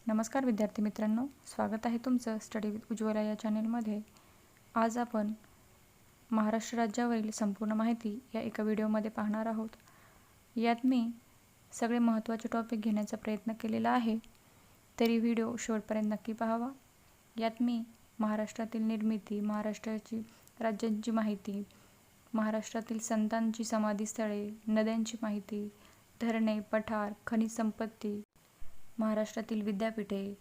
नमस्कार विद्यार्थी मित्रांनो, स्वागत आहे तुमचं स्टडी विथ उज्ज्वला या चॅनेलमध्ये। आज आपण महाराष्ट्र राज्यावरील संपूर्ण माहिती या एका व्हिडिओमध्ये पाहणार आहोत। यात मी सगळे महत्त्वाचे टॉपिक घेण्याचा प्रयत्न केलेला आहे, तरी व्हिडिओ शेवटपर्यंत नक्की पाहावा। यात मी महाराष्ट्रातील निर्मिती, महाराष्ट्राची राज्यांची माहिती, महाराष्ट्रातील संतांची समाधीस्थळे, नद्यांची माहिती, धरणे, पठार, खनिज संपत्ती, महाराष्ट्रातील विद्यापीठे,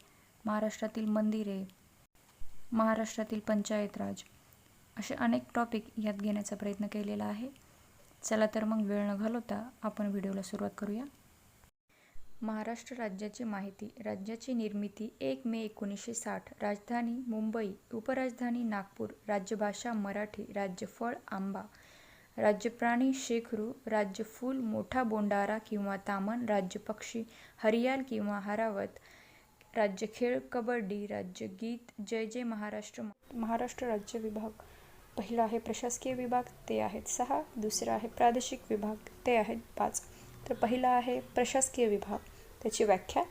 महाराष्ट्रातील मंदिरे, महाराष्ट्रातील पंचायत राज असे अनेक टॉपिक यात घेण्याचा प्रयत्न केलेला आहे। चला तर मग वेळ न घालवता आपण व्हिडिओला सुरुवात करूया। महाराष्ट्र राज्याची माहिती। राज्याची निर्मिती 1 मे 1960। राजधानी मुंबई, उपराजधानी नागपूर, राज्यभाषा मराठी, राज्यफळ आंबा, राज्यप्राणी शेकरू, राज्यफूल मोठा बोंडारा किंवा तामन, राज्यपक्षी हरियाल किंवा हरावत, राज्यखेळ कबड्डी, राज्यगीत जय जय महाराष्ट्र। महाराष्ट्र राज्य विभाग। पहिला आहे प्रशासकीय विभाग, ते आहेत 6। दुसरा आहे प्रादेशिक विभाग, ते आहेत 5। तर पहिला आहे प्रशासकीय विभाग। त्याची व्याख्या: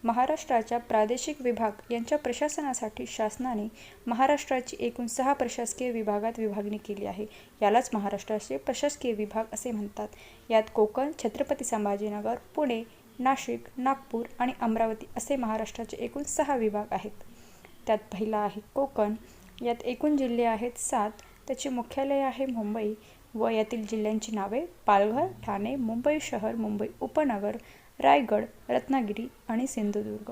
महाराष्ट्राच्या प्रादेशिक विभाग यांच्या प्रशासनासाठी शासनाने महाराष्ट्राची एकूण 6 प्रशासकीय विभागात विभागणी केली आहे। यालाच महाराष्ट्राचे प्रशासकीय विभाग असे म्हणतात। यात कोकण, छत्रपती संभाजीनगर, पुणे, नाशिक, नागपूर आणि अमरावती असे महाराष्ट्राचे एकूण 6 विभाग आहेत। त्यात पहिला आहे कोकण। यात एकूण जिल्हे आहेत 7। त्याचे मुख्यालय आहे मुंबई व यातील जिल्ह्यांची नावे: पालघर, ठाणे, मुंबई शहर, मुंबई उपनगर, रायगड, रत्नागिरी आणि सिंधुदुर्ग।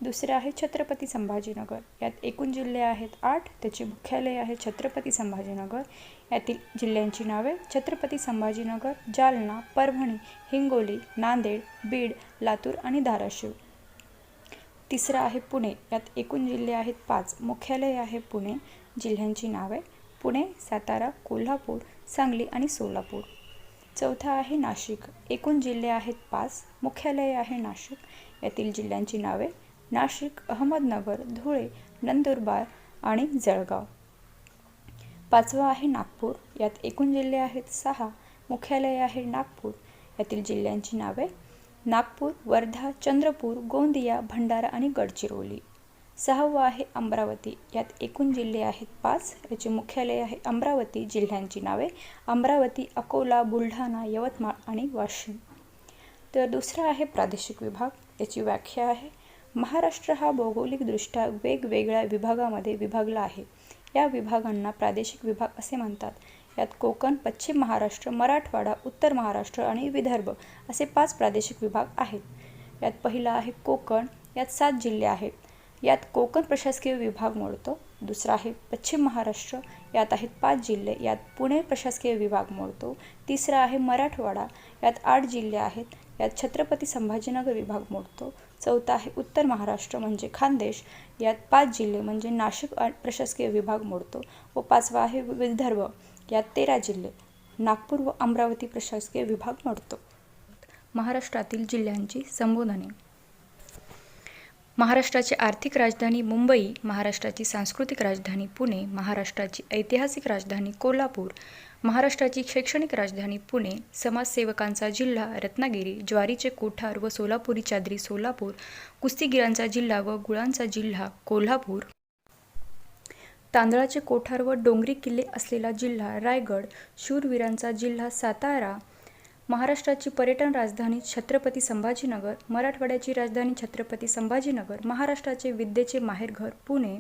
दुसरे आहे छत्रपती संभाजीनगर। यात एकूण जिल्हे आहेत 8। त्याचे मुख्यालय आहे छत्रपती संभाजीनगर। यातील जिल्ह्यांची नावे: छत्रपती संभाजीनगर, जालना, परभणी, हिंगोली, नांदेड, बीड, लातूर आणि धाराशिव। तिसरा आहे पुणे। यात एकूण जिल्हे आहेत 5। मुख्यालय आहे पुणे। जिल्ह्यांची नावे: पुणे, सातारा, कोल्हापूर, सांगली आणि सोलापूर। चौथा आहे नाशिक। एकूण जिल्हे आहेत 5। मुख्यालय आहे नाशिक। यातील जिल्ह्यांची नावे: नाशिक, अहमदनगर, धुळे, नंदुरबार आणि जळगाव। पाचवा आहे नागपूर। यात एकूण जिल्हे आहेत 6। मुख्यालय आहे नागपूर। यातील जिल्ह्यांची नावे: नागपूर, वर्धा, चंद्रपूर, गोंदिया, भंडारा आणि गडचिरोली। सहावा आहे अमरावती। यात एकूण जिल्हे आहेत 5। याचे मुख्यालय आहे अमरावती। जिल्ह्यांची नावे: अमरावती, अकोला, बुलढाणा, यवतमाळ आणि वाशिम। तर दुसरा आहे प्रादेशिक विभाग। याची व्याख्या आहे: महाराष्ट्र हा भौगोलिकदृष्ट्या वेगवेगळ्या विभागामध्ये विभागला आहे। या विभागांना प्रादेशिक विभाग असे म्हणतात। यात कोकण, पश्चिम महाराष्ट्र, मराठवाडा, उत्तर महाराष्ट्र आणि विदर्भ असे 5 प्रादेशिक विभाग आहेत। यात पहिला आहे कोकण। यात 7 जिल्हे आहेत। यात कोकण प्रशासकीय विभाग मोडतो। दुसरा आहे पश्चिम महाराष्ट्र। यात आहेत 5 जिल्हे। यात पुणे प्रशासकीय विभाग मोडतो। तिसरा आहे मराठवाडा। यात 8 जिल्हे आहेत। यात छत्रपती संभाजीनगर विभाग मोडतो। चौथा आहे उत्तर महाराष्ट्र म्हणजे खानदेश। यात 5 जिल्हे म्हणजे नाशिक प्रशासकीय विभाग मोडतो व पाचवा आहे विदर्भ। यात 13 जिल्हे, नागपूर व अमरावती प्रशासकीय विभाग मोडतो। महाराष्ट्रातील जिल्ह्यांची संबोधने: महाराष्ट्राची आर्थिक राजधानी मुंबई, महाराष्ट्राची सांस्कृतिक राजधानी पुणे, महाराष्ट्राची ऐतिहासिक राजधानी कोल्हापूर, महाराष्ट्राची शैक्षणिक राजधानी पुणे, समाजसेवकांचा जिल्हा रत्नागिरी, ज्वारीचे कोठार व सोलापुरी चादरी सोलापूर, कुस्तीगीरांचा जिल्हा व गुळांचा जिल्हा कोल्हापूर, तांदळाचे कोठार व डोंगरी किल्ले असलेला जिल्हा रायगड, शूरवीरांचा जिल्हा सातारा, महाराष्ट्राची पर्यटन राजधानी छत्रपती संभाजीनगर, मराठवाड्याची राजधानी छत्रपती संभाजीनगर, महाराष्ट्राचे विद्येचे माहेरघर पुणे,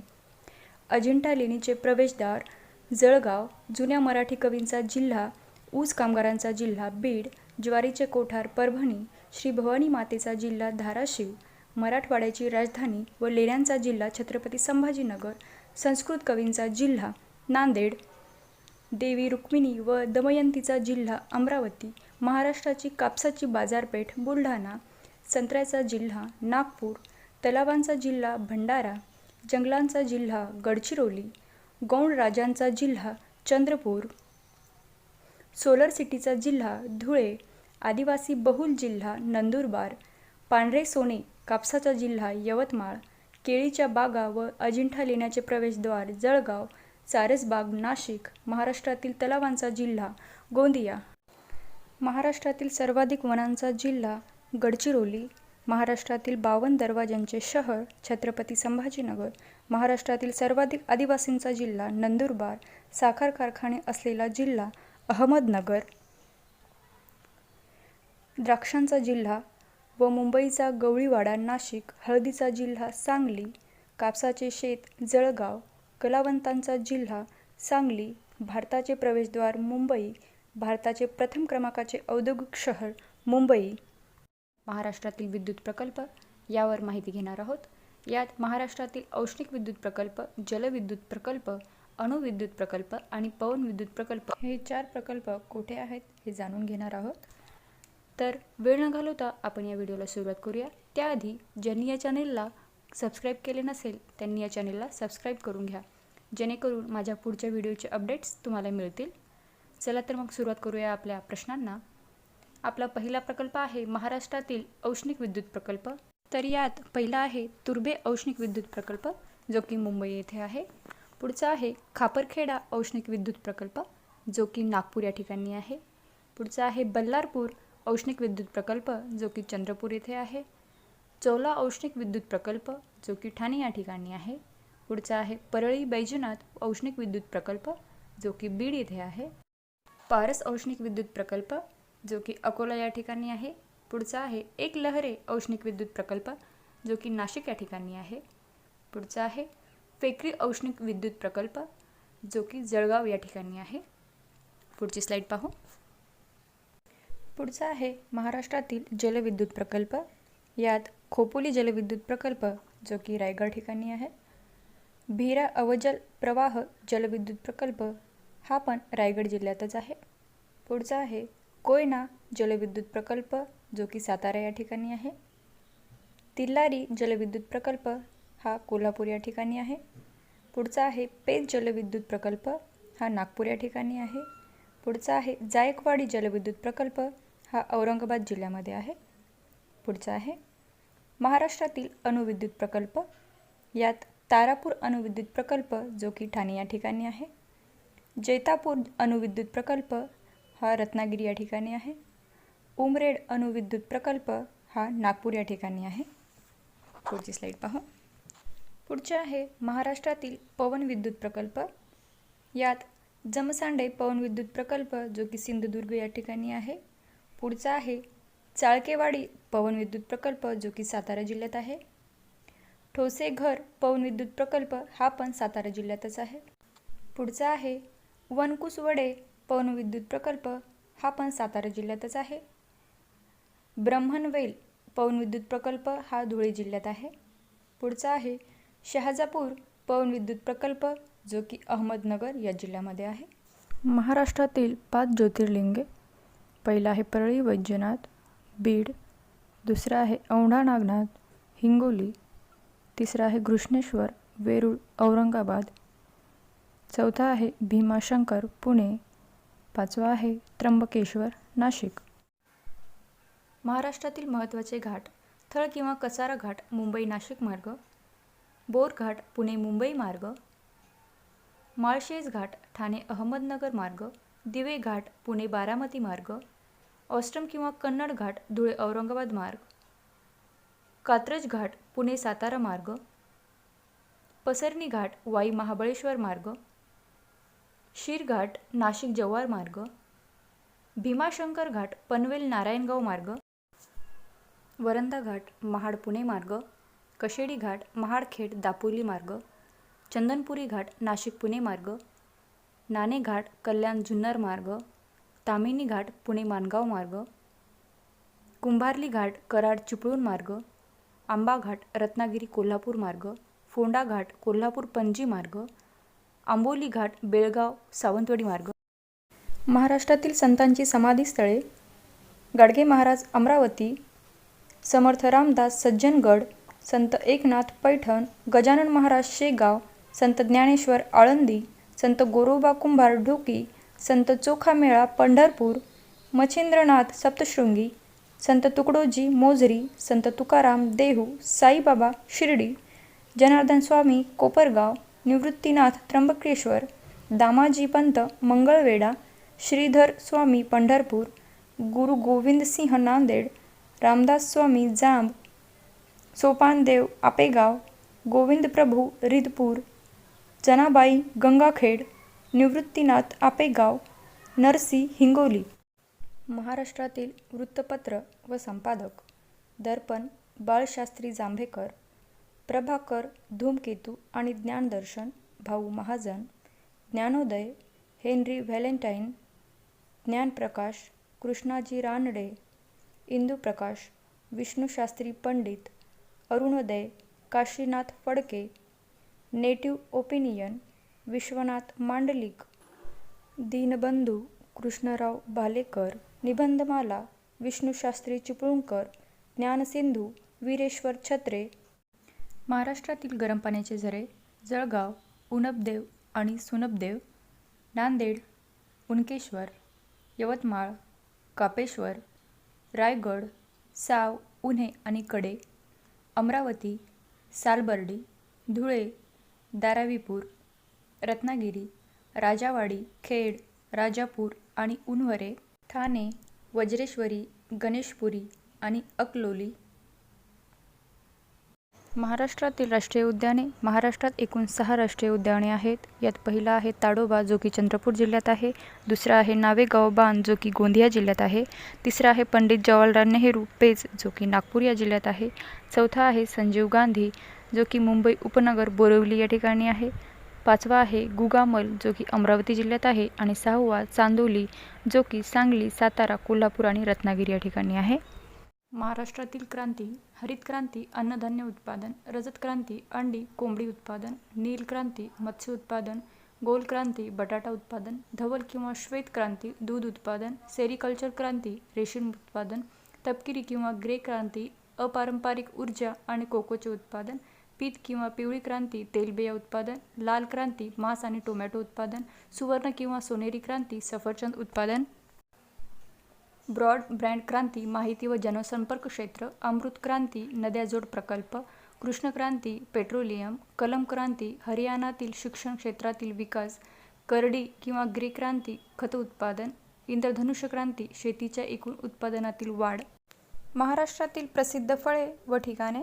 अजिंठा लेणीचे प्रवेशद्वार जळगाव, जुन्या मराठी कवींचा जिल्हा, ऊस कामगारांचा जिल्हा बीड, ज्वारीचे कोठार परभणी, श्री भवानी मातेचा जिल्हा धाराशिव, मराठवाड्याची राजधानी व लेण्यांचा जिल्हा छत्रपती संभाजीनगर, संस्कृत कवींचा जिल्हा नांदेड, देवी रुक्मिणी व दमयंतीचा जिल्हा अमरावती, महाराष्ट्राची कापसाची बाजारपेठ बुलढाणा, संत्र्याचा जिल्हा नागपूर, तलावांचा जिल्हा भंडारा, जंगलांचा जिल्हा गडचिरोली, गौंड राजांचा जिल्हा चंद्रपूर, सोलर सिटीचा जिल्हा धुळे, आदिवासी बहुल जिल्हा नंदुरबार, पांढरे सोने कापसाचा जिल्हा यवतमाळ, केळीच्या बागा व अजिंठा लेण्याचे प्रवेशद्वार जळगाव, सारसबाग नाशिक, महाराष्ट्रातील तलावांचा जिल्हा गोंदिया, महाराष्ट्रातील सर्वाधिक वनांचा जिल्हा गडचिरोली, महाराष्ट्रातील 52 दरवाजांचे शहर छत्रपती संभाजीनगर, महाराष्ट्रातील सर्वाधिक आदिवासींचा जिल्हा नंदुरबार, साखर कारखाने असलेला जिल्हा अहमदनगर, द्राक्षांचा जिल्हा व मुंबईचा गवळीवाडा नाशिक, हळदीचा जिल्हा सांगली, कापसाचे शेत जळगाव, कलावंतांचा जिल्हा सांगली, भारताचे प्रवेशद्वार मुंबई, भारताचे प्रथम क्रमांकाचे औद्योगिक शहर मुंबई. महाराष्ट्रातील विद्युत प्रकल्प यावर माहिती घेणार आहोत. यात महाराष्ट्रातील औष्णिक विद्युत प्रकल्प, जलविद्युत प्रकल्प, अणुविद्युत प्रकल्प आणि पवन विद्युत प्रकल्प हे 4 प्रकल्प कुठे आहेत हे जाणून घेणार आहोत. तर वेळ न घालवता आपण या व्हिडिओला सुरुवात करूया. त्याआधी ज्यांनी या चॅनेलला सबस्क्राईब केले नसेल त्यांनी या चॅनेलला सबस्क्राईब करून घ्या, जेणेकरून माझ्या पुढच्या व्हिडिओचे अपडेट्स तुम्हाला मिळतील. चला तर मग सुरुवात करूया आपल्या प्रश्नांना. आपला पहिला प्रकल्प आहे महाराष्ट्रातील औष्णिक विद्युत प्रकल्प. तर यात पहिला आहे तुर्भे औष्णिक विद्युत प्रकल्प, जो की मुंबई येथे आहे. पुढचा आहे खापरखेडा औष्णिक विद्युत प्रकल्प, जो की नागपूर या ठिकाणी आहे. पुढचा आहे बल्लारपूर औष्णिक विद्युत प्रकल्प, जो की चंद्रपूर येथे आहे. चौला औष्णिक विद्युत प्रकल्प, जो की ठाणे या ठिकाणी आहे. पुढचा आहे परळी बैजनाथ औष्णिक विद्युत प्रकल्प, जो की बीड येथे आहे. पारस औष्णिक विद्युत प्रकल्प, जो की अकोला या ठिकाणी आहे. पुढचा आहे एकलहरे औष्णिक विद्युत प्रकल्प, जो की नाशिक या ठिकाणी आहे. पुढचा आहे फेकरी औष्णिक विद्युत प्रकल्प, जो की जळगाव या ठिकाणी आहे. पुढची स्लाईड पाहू. पुढचा आहे महाराष्ट्रातील जलविद्युत प्रकल्प. यात खोपोली जलविद्युत प्रकल्प, जो की रायगड ठिकाणी आहे. भीरा अवजल प्रवाह जलविद्युत प्रकल्प, हा पण रायगड जिल्ह्यातच आहे. पुढचा आहे कोयना जलविद्युत प्रकल्प, जो की सातारा या ठिकाणी आहे. तिल्लारी जलविद्युत प्रकल्प, हा कोल्हापूर या ठिकाणी आहे. पुढचा आहे पेच जलविद्युत प्रकल्प, हा नागपूर या ठिकाणी आहे. पुढचा आहे जायकवाडी जलविद्युत प्रकल्प, हा औरंगाबाद जिल्ह्यामध्ये आहे. पुढचा आहे महाराष्ट्रातील अणुविद्युत प्रकल्प. यात तारापूर अणुविद्युत प्रकल्प, जो की ठाणे या ठिकाणी आहे. जैतापूर अणुविद्युत प्रकल्प, हा रत्नागिरी या ठिकाणी आहे. उमरेड अणुविद्युत प्रकल्प, हा नागपूर या ठिकाणी आहे. पुढची स्लाईड पाहू. पुढचे आहे महाराष्ट्रातील पवन विद्युत प्रकल्प. यात जमसांडे पवन विद्युत प्रकल्प, जो की सिंधुदुर्ग या ठिकाणी आहे. पुढचा आहे चाळकेवाडी पवन विद्युत प्रकल्प, जो की सातारा जिल्ह्यात आहे. ठोसेघर पवन विद्युत प्रकल्प, हा पण सातारा जिल्ह्यातच आहे. पुढचा आहे वनकुसवडे पवन विद्युत प्रकल्प, हा पण सातारा जिल्ह्यातच आहे. ब्रह्मणवेल पवन विद्युत प्रकल्प, हा धुळे जिल्ह्यात आहे. पुढचा आहे शहाजापूर पवन विद्युत प्रकल्प, जो की अहमदनगर या जिल्ह्यामध्ये आहे. महाराष्ट्रातील 5 ज्योतिर्लिंगे. पहिला आहे परळी वैजनाथ बीड. दुसरा आहे औंढा नागनाथ हिंगोली. तिसरा आहे घृष्णेश्वर वेरूळ औरंगाबाद. चौथा आहे भीमाशंकर पुणे. पाचवा आहे त्र्यंबकेश्वर नाशिक. महाराष्ट्रातील महत्त्वाचे घाट. थळ किंवा कसारा घाट मुंबई नाशिक मार्ग, बोरघाट पुणे मुंबई मार्ग, माळशेज घाट ठाणे अहमदनगर मार्ग, दिवे घाट पुणे बारामती मार्ग, ऑस्ट्रम किंवा कन्नड घाट धुळे औरंगाबाद मार्ग, कात्रज घाट पुणे सातारा मार्ग, पसरणी घाट वाई महाबळेश्वर मार्ग, शिरघाट नाशिक जव्हार मार्ग, भीमाशंकर घाट पनवेल नारायणगाव मार्ग, वरंधा घाट महाड पुणे मार्ग, कशेडी घाट महाडखेड दापोली मार्ग, चंदनपुरी घाट नाशिक पुणे मार्ग, नाणे घाट कल्याण जुन्नर मार्ग, तामिनी घाट पुणे माणगाव मार्ग, कुंभारली घाट कराड चिपळूण मार्ग, आंबा घाट रत्नागिरी कोल्हापूर मार्ग, फोंडा घाट कोल्हापूर पणजी मार्ग, आंबोली घाट बेळगाव सावंतवाडी मार्ग. महाराष्ट्रातील संतांची समाधीस्थळे. गाडगे महाराज अमरावती, समर्थ रामदास सज्जनगड, संत एकनाथ पैठण, गजानन महाराज शेगाव, संत ज्ञानेश्वर आळंदी, संत गोरोबा कुंभार ढोकी, संत चोखामेळा पंढरपूर, मच्छिंद्रनाथ सप्तशृंगी, संत तुकडोजी मोझरी, संत तुकाराम देहू, साईबाबा शिर्डी, जनार्दन स्वामी कोपरगाव, निवृत्तीनाथ त्र्यंबकेश्वर, दामाजी पंत मंगळवेढा, श्रीधर स्वामी पंढरपूर, गुरु गोविंद सिंह नांदेड, रामदास स्वामी जांब, सोपानदेव आपेगाव, गोविंदप्रभू रिधपूर, जनाबाई गंगाखेड, निवृत्तीनाथ आपेगाव, नरसी हिंगोली. महाराष्ट्रातील वृत्तपत्र व संपादक: दर्पण बाळशास्त्री जांभेकर, प्रभाकर धूमकेतू आणि Dnyandarshan Bhau Mahajan, Dnyanoday Henry Valentine, Dnyanprakash Krishnaji Ranade, Induprakash Vishnushastri Pandit, Arunoday Kashinath Phadke, native opinion Vishwanath Mandlik, Dinbandhu Krishnarao Bhalekar, Nibandhmala Vishnushastri Chiplunkar, Dnyansindhu Vireshwar Chhatre. महाराष्ट्रातील गरम पाण्याचे झरे: जळगाव उनबदेव आणि सुनबदेव, नांदेड उनकेश्वर, यवतमाळ कापेश्वर, रायगड साव, उन्हे आणि कडे, अमरावती सालबर्डी, धुळे धारावीपूर, रत्नागिरी राजावाडी, खेड राजापूर आणि उनवरे, ठाणे वज्रेश्वरी, गणेशपुरी आणि अकलोली. महाराष्ट्रातील राष्ट्रीय उद्याने: महाराष्ट्रात एकूण 6 राष्ट्रीय उद्याने आहेत. यात पहिला आहे ताडोबा, जो की चंद्रपूर जिल्ह्यात आहे. दुसरा आहे नावेगाव बांध, जो की गोंदिया जिल्ह्यात आहे. तिसरा आहे पंडित जवाहरलाल नेहरू पेज, जो की नागपूर या जिल्ह्यात आहे. चौथा आहे संजीव गांधी, जो की मुंबई उपनगर बोरिवली या ठिकाणी आहे. पाचवा आहे गुगामल, जो की अमरावती जिल्ह्यात आहे. आणि 6वा चांदोली, जो की सांगली, सातारा, कोल्हापूर आणि रत्नागिरी या ठिकाणी आहे. महाराष्ट्रातील क्रांती: हरित क्रांती अन्नधान्य उत्पादन, रजत क्रांती अंडी कोंबडी उत्पादन, नील क्रांती मत्स्य उत्पादन, गोल क्रांती बटाटा उत्पादन, धवल किंवा श्वेत क्रांती दूध उत्पादन, सेरिकल्चर क्रांती रेशीम उत्पादन, तपकिरी किंवा ग्रे क्रांती अपारंपरिक ऊर्जा आणि कोकोचे उत्पादन, पीत किंवा पिवळी क्रांती तेलबिया उत्पादन, लाल क्रांती मांस आणि टोमॅटो उत्पादन, सुवर्ण किंवा सोनेरी क्रांती सफरचंद उत्पादन, ब्रॉडबँड क्रांती माहिती व जनसंपर्क क्षेत्र, अमृत क्रांती नद्याजोड प्रकल्प, कृष्ण क्रांती पेट्रोलियम, कलम क्रांती हरियाणातील शिक्षण क्षेत्रातील विकास, करडी किंवा ग्रे क्रांती खत उत्पादन, इंद्रधनुष्य क्रांती शेतीच्या एकूण उत्पादनातील वाढ. महाराष्ट्रातील प्रसिद्ध फळे व ठिकाणे: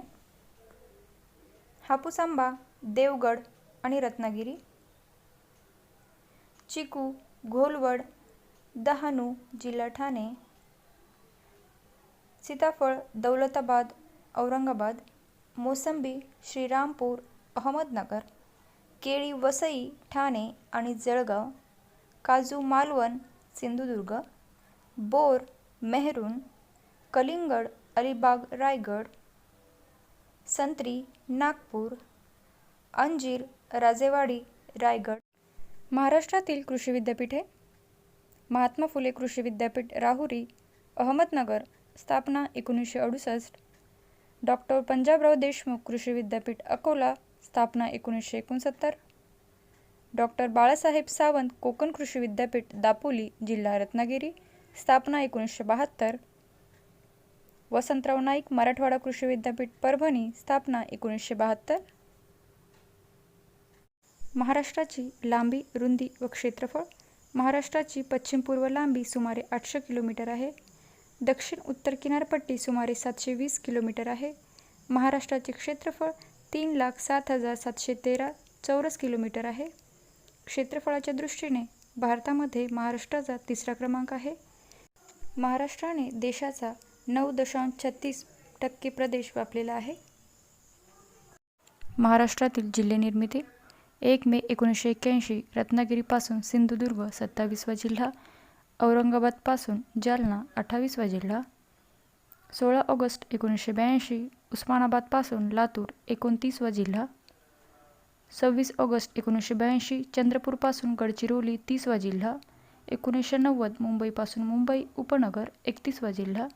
हापूस आंबा देवगड आणि रत्नागिरी, चिकू घोलवड डहाणू जिल्हा ठाणे, सीताफळ दौलताबाद औरंगाबाद, मोसंबी श्रीरामपूर अहमदनगर, केळी वसई ठाणे आणि जळगाव, काजू मालवण सिंधुदुर्ग, बोर मेहरून, कलिंगड अलिबाग रायगड, संत्री नागपूर, अंजीर राजेवाडी रायगड. महाराष्ट्रातील कृषी विद्यापीठे: महात्मा फुले कृषी विद्यापीठ राहुरी अहमदनगर, स्थापना 1968. डॉ. पंजाबराव देशमुख कृषी विद्यापीठ अकोला, स्थापना 1969. डॉ. बाळासाहेब सावंत कोकण कृषी विद्यापीठ दापोली जिल्हा रत्नागिरी, स्थापना 1972. वसंतराव नाईक मराठवाडा कृषी विद्यापीठ परभणी, स्थापना 1972. महाराष्ट्राची लांबी, रुंदी व क्षेत्रफळ: महाराष्ट्राची पश्चिम पूर्व लांबी सुमारे 800 किलोमीटर आहे. दक्षिण उत्तर किनारपट्टी सुमारे 720 किलोमीटर आहे. महाराष्ट्राचे क्षेत्रफळ 3,07,713 चौरस किलोमीटर आहे. क्षेत्रफळाच्या दृष्टीने भारतामध्ये महाराष्ट्राचा 3रा क्रमांक आहे. महाराष्ट्राने देशाचा 9.36% प्रदेश व्यापलेला आहे. महाराष्ट्रातील जिल्हे निर्मिती: 1 मे 1981 रत्नागिरीपासून सिंधुदुर्ग 27वा जिल्हा, औरंगाबादपासून जालना 28वा जिल्हा. 16 ऑगस्ट 1982 उस्मानाबादपासून लातूर 29वा जिल्हा. 26 ऑगस्ट 1982 चंद्रपूरपासून गडचिरोली 30वा जिल्हा. 1990 मुंबईपासून मुंबई उपनगर 31वा जिल्हा.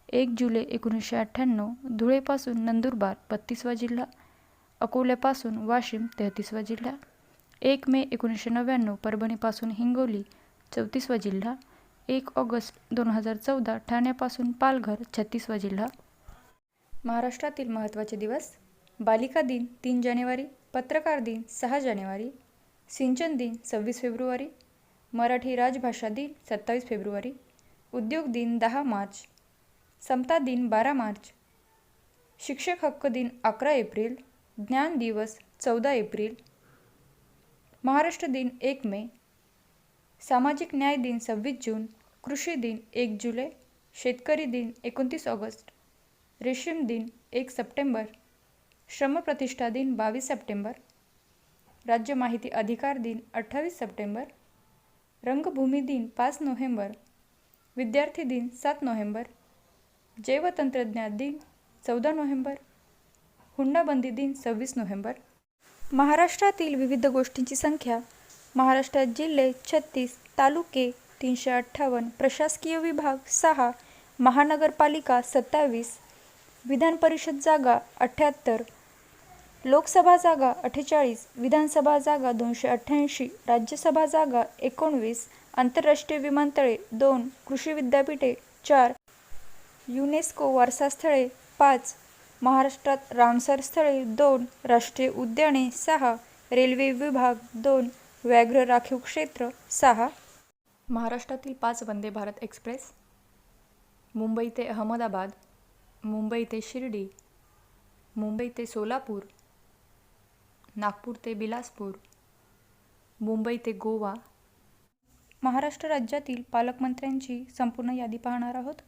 1 जुलै 1998 धुळेपासून नंदुरबार 32वा जिल्हा. अकोल्यापासून वाशिम 33वा जिल्हा. 1 मे 1999 परभणीपासून हिंगोली 34वा जिल्हा. 1 ऑगस्ट 2014 ठाण्यापासून पालघर 36वा जिल्हा. महाराष्ट्रातील महत्त्वाचे दिवस: बालिका दिन 3 जानेवारी, पत्रकार दिन 6 जानेवारी, सिंचन दिन 26 फेब्रुवारी, मराठी राजभाषा दिन 27 फेब्रुवारी, उद्योग दिन 10 मार्च, समता दिन 12 मार्च, शिक्षक हक्क दिन 11 एप्रिल, ज्ञान दिवस 14 एप्रिल, महाराष्ट्र दिन 1 मे, सामाजिक न्याय दिन 26 जून, कृषी दिन 1 जुलै, शेतकरी दिन 29 ऑगस्ट, रेशीम दिन 1 सप्टेंबर, श्रमप्रतिष्ठा दिन 22 सप्टेंबर, राज्य माहिती अधिकार दिन 28 सप्टेंबर, रंगभूमी दिन 5 नोव्हेंबर, विद्यार्थी दिन 7 नोव्हेंबर, जैवतंत्रज्ञान दिन 14 नोव्हेंबर, हुंडाबंदी दिन 26 नोव्हेंबर. महाराष्ट्रातील विविध गोष्टींची संख्या: महाराष्ट्रात जिल्हे 36, तालुके 358, प्रशासकीय विभाग 6, महानगरपालिका 27, विधान परिषद जागा 78, लोकसभा जागा 48, विधानसभा जागा 288, राज्यसभा जागा 19, आंतरराष्ट्रीय विमानतळे 2, कृषी विद्यापीठे 4, युनेस्को वारसा स्थळे 5, महाराष्ट्रात रामसर स्थळे 2, राष्ट्रीय उद्याने 6, रेल्वे विभाग 2, व्याघ्र राखीव क्षेत्र 6. महाराष्ट्रातील 5 वंदे भारत एक्सप्रेस: मुंबई ते अहमदाबाद, मुंबई ते शिर्डी, मुंबई ते सोलापूर, नागपूर ते बिलासपूर, मुंबई ते गोवा. महाराष्ट्र राज्यातील पालकमंत्र्यांची संपूर्ण यादी पाहणार आहोत.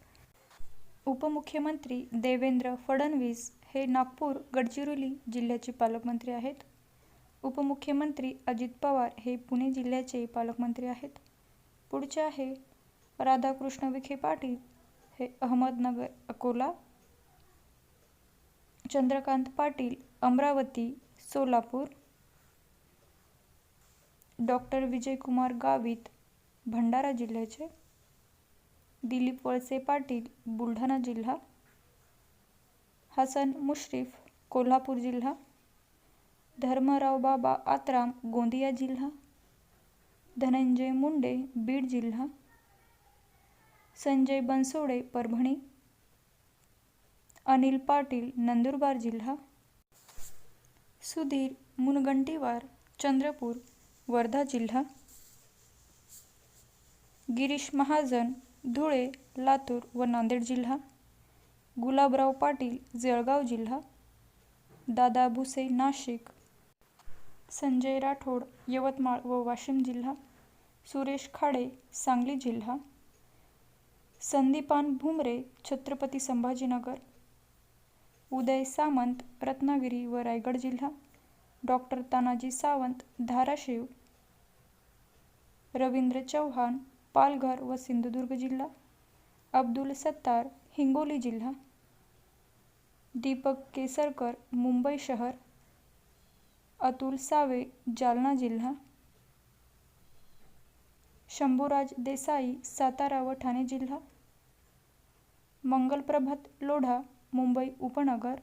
उपमुख्यमंत्री देवेंद्र फडणवीस हे नागपूर गडचिरोली जिल्ह्याचे पालकमंत्री आहेत. उपमुख्यमंत्री अजित पवार हे पुणे जिल्ह्याचे पालकमंत्री आहेत. पुढचे आहे राधाकृष्ण विखे पाटील हे अहमदनगर अकोला, चंद्रकांत पाटील अमरावती सोलापूर, डॉक्टर विजयकुमार गावित भंडारा जिल्ह्याचे, दिलीप वळसे पाटील बुलढाणा जिल्हा, हसन मुश्रीफ कोल्हापूर जिल्हा, धर्मराव बाबा आत्राम गोंदिया जिल्हा, धनंजय मुंडे बीड जिल्हा, संजय बनसोडे परभणी, अनिल पाटील नंदुरबार जिल्हा, सुधीर मुनगंटीवार चंद्रपूर वर्धा जिल्हा, गिरीश महाजन धुळे लातूर व नांदेड जिल्हा, गुलाबराव पाटील जळगाव जिल्हा, दादा भुसे नाशिक, संजय राठोड यवतमाळ व वाशिम जिल्हा, सुरेश खाडे सांगली जिल्हा, संदीपान भुमरे छत्रपती संभाजीनगर, उदय सामंत रत्नागिरी व रायगड जिल्हा, डॉक्टर तानाजी सावंत धाराशिव, रवींद्र चव्हाण पालघर व सिंधुदुर्ग जिल्हा, अब्दुल सत्तार हिंगोली जिल्हा, दीपक केसरकर मुंबई शहर, अतुल सावे जालना जिल्हा, शंभूराज देसाई सातारा व ठाणे जिल्हा, मंगलप्रभात लोढा मुंबई उपनगर.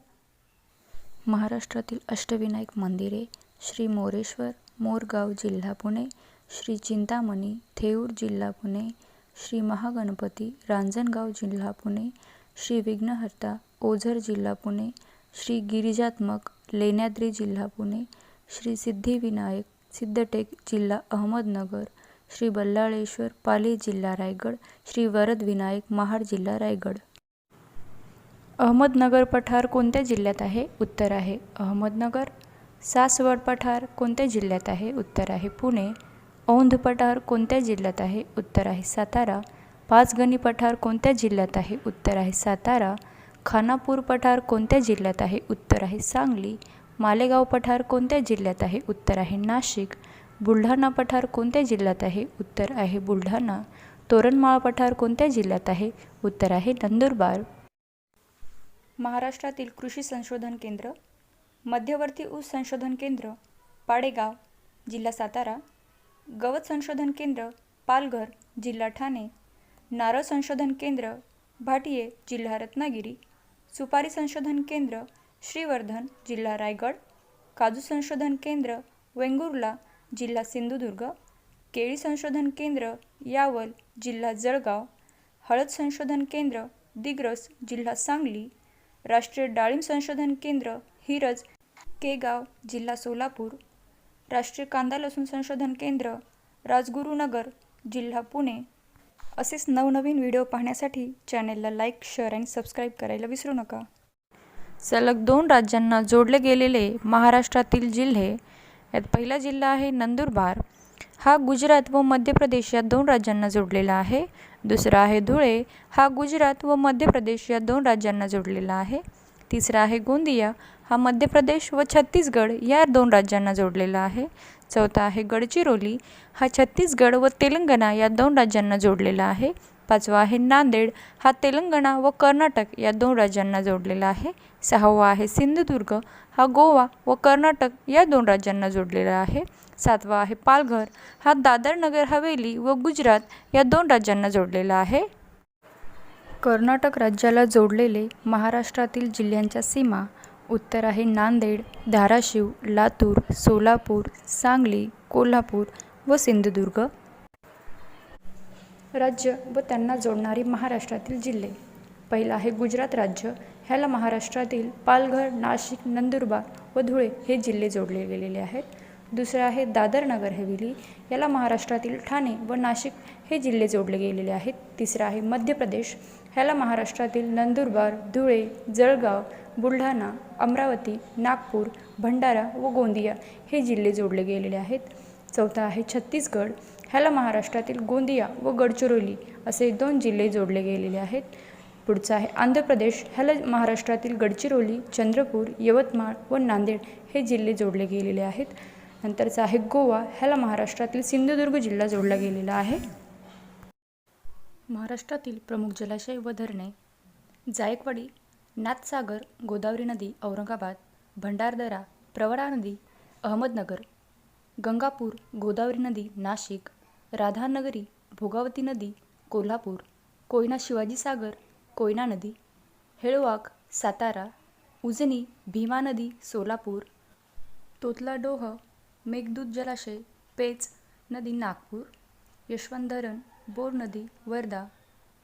महाराष्ट्रातील अष्टविनायक मंदिरे: श्री मोरेश्वर मोरगाव जिल्हा पुणे, श्री चिंतामणी थेऊर जिल्हा पुणे, श्री महागणपती रांजणगाव जिल्हा पुणे, श्री विघ्नहर्ता ओझर जिल्हा पुणे, श्री गिरिजात्मक लेण्याद्री जिल्हा पुणे, श्री सिद्धिविनायक सिद्धटेक जिल्हा अहमदनगर, श्री बल्लाळेश्वर पाली जिल्हा रायगड, श्री वरद विनायक महाड जिल्हा रायगड. अहमदनगर पठार कोणत्या जिल्ह्यात आहे? उत्तर आहे अहमदनगर. सासवड पठार कोणत्या जिल्ह्यात आहे? उत्तर आहे पुणे. औंध पठार कोणत्या जिल्ह्यात आहे? उत्तर आहे सातारा. पाचगणी पठार कोणत्या जिल्ह्यात आहे? उत्तर आहे सातारा. खानापूर पठार कोणत्या जिल्ह्यात आहे? उत्तर आहे सांगली. मालेगाव पठार कोणत्या जिल्ह्यात आहे? उत्तर आहे नाशिक. बुलढाणा पठार कोणत्या जिल्ह्यात आहे? उत्तर आहे बुलढाणा. तोरणमाळ पठार कोणत्या जिल्ह्यात आहे? उत्तर आहे नंदुरबार. महाराष्ट्रातील कृषी संशोधन केंद्र: मध्यवर्ती ऊस संशोधन केंद्र पाडेगाव जिल्हा सातारा, गवत संशोधन केंद्र पालघर जिल्हा ठाणे, नारळ संशोधन केंद्र भाटिये जिल्हा रत्नागिरी, सुपारी संशोधन केंद्र श्रीवर्धन जिल्हा रायगड, काजू संशोधन केंद्र वेंगुर्ला जिल्हा सिंधुदुर्ग, केळी संशोधन केंद्र यावल जिल्हा जळगाव, हळद संशोधन केंद्र दिग्रस जिल्हा सांगली, राष्ट्रीय डाळिंब संशोधन केंद्र हिरज केगाव जिल्हा सोलापूर, राष्ट्रीय कांदा लसूण संशोधन केंद्र राजगुरुनगर जिल्हा पुणे. असेच नवनवीन व्हिडिओ पाहण्यासाठी चॅनेलला लाईक, शेअर आणि सबस्क्राईब करायला विसरू नका. सलग 2 राज्यांना जोडले गेलेले महाराष्ट्रातील जिल्हे, यात पहिला जिल्हा आहे नंदुरबार. हा गुजरात व मध्य प्रदेश या 2 राज्यांना जोडलेला आहे. दुसरा आहे धुळे. हा गुजरात व मध्य प्रदेश या 2 राज्यांना जोडलेला आहे. तिसरा आहे गोंदिया. हा मध्य प्रदेश व छत्तीसगड या 2 राज्यांना जोडलेला आहे. चौथा आहे गडचिरोली. हा छत्तीसगड व तेलंगणा या 2 राज्यांना जोडलेला आहे. पाचवा आहे नांदेड. हा तेलंगणा व कर्नाटक या 2 राज्यांना जोडलेला आहे. सहावा आहे सिंधुदुर्ग. हा गोवा व कर्नाटक या 2 राज्यांना जोडलेला आहे. सातवा आहे पालघर. हा दादर नगर हवेली व गुजरात या 2 राज्यांना जोडलेला आहे. कर्नाटक राज्याला जोडलेले महाराष्ट्रातील जिल्ह्यांच्या सीमा: उत्तर आहे नांदेड, धाराशिव, लातूर, सोलापूर, सांगली, कोल्हापूर व सिंधुदुर्ग. राज्य व त्यांना जोडणारी महाराष्ट्रातील जिल्हे: पहिला आहे गुजरात राज्य. ह्याला महाराष्ट्रातील पालघर, नाशिक, नंदुरबार व धुळे हे जिल्हे जोडले गेलेले आहेत. दुसरे आहे दादर नगर हवेली. याला महाराष्ट्रातील ठाणे व नाशिक हे जिल्हे जोडले गेलेले आहेत. तिसरा आहे मध्य प्रदेश. ह्याला महाराष्ट्रातील नंदुरबार, धुळे, जळगाव, बुलढाणा, अमरावती, नागपूर, भंडारा व गोंदिया हे जिल्हे जोडले गेलेले आहेत. चौथा आहे छत्तीसगड. ह्याला महाराष्ट्रातील गोंदिया व गडचिरोली असे 2 जिल्हे जोडले गेलेले आहेत. पुढचा आहे आंध्र प्रदेश. ह्याला महाराष्ट्रातील गडचिरोली, चंद्रपूर, यवतमाळ व नांदेड हे जिल्हे जोडले गेलेले आहेत. नंतरचा आहे गोवा. ह्याला महाराष्ट्रातील सिंधुदुर्ग जिल्हा जोडला गेलेला आहे. महाराष्ट्रातील प्रमुख जलाशय व धरणे: जायकवाडी, नाथसागर, गोदावरी नदी औरंगाबाद, भंडारदरा, प्रवरा नदी अहमदनगर, गंगापूर, गोदावरी नदी नाशिक, राधानगरी, भोगावती नदी कोल्हापूर, कोयना शिवाजी सागर, कोयना नदी, हेळवाक, सातारा, उजनी, भीमा नदी सोलापूर, तोतला डोह, मेघदूत जलाशय, पेच नदी नागपूर, यशवंत धरण, बोर नदी वर्धा,